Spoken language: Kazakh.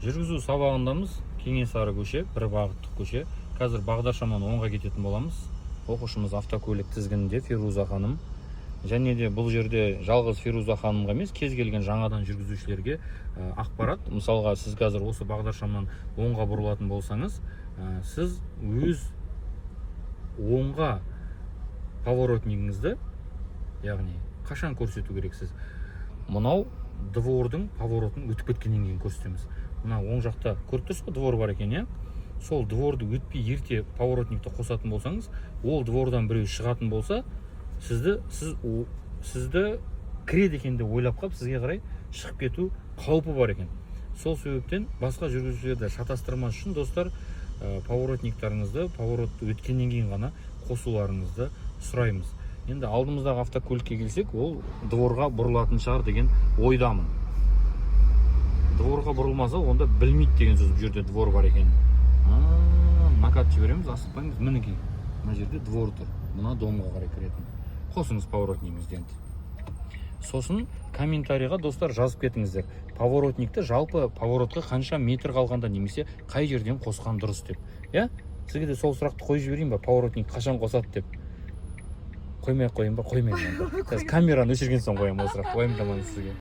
Жүргізу сабағындамыз. Кеңесары көше, бір бағыттық көше. Қазір бағдаршамнан оңға кететін боламыз. Оқушымыз автокөлік тізгінінде Фируза ханым. Және де бұл жерде жалғыз Фируза ханымға емес, кез келген жаңадан жүргізушілерге ақпарат. Мысалға, сіз қазір осы бағдаршамнан оңға бұрылатын болсаңыз, сіз өз оңға поворотнигіңізді, яғни қашан көрсету керексіз? Мынау двордың поворотын өтіп кеткеннен кейін көрсетеміз. Мына оң жақта көріп тұрсыз ба, двор бар екен, сол дворды өтпей ерте поворотникті қосатын болсаңыз, ол двордан біреу шығатын болса, сізді кіреді екен деп ойлап қалып, сізге қарай шығып кету қаупі бар екен. Сол себептен басқа жүргізушілерді шатастырмас үшін, достар, поворотниктарыңызды поворотты өткеннен кейін ғана қосуларыңызды сұраймыз. Енді алдымыздағы автокөлікке келсек, ол дворға бұрылатын шығар деген ойдамын. Дворға бұрылмаса, онда білмейді деген сөз, бұл жерде двор бар екен. Накат жібереміз, асықпаймыз, мінекей. Мына жерде двор тұр. Мына домға қарай кіретін. Қосыңыз поворотнигіңізді енді. Сосын комментарийға, достар, жазып кетіңіздер. Поворотникті жалпы поворотқа қанша метр қалғанда немесе қай жерден қосқан дұрыс деп. Сізге де сол сұрақты қойып жіберейін ба, поворотник қашан қосады деп? Қоймай-ақ қойын ба? Қоймайын. Камераны өшірген соң қоямын ол сұрақты. Уайымдамаңыз сізге.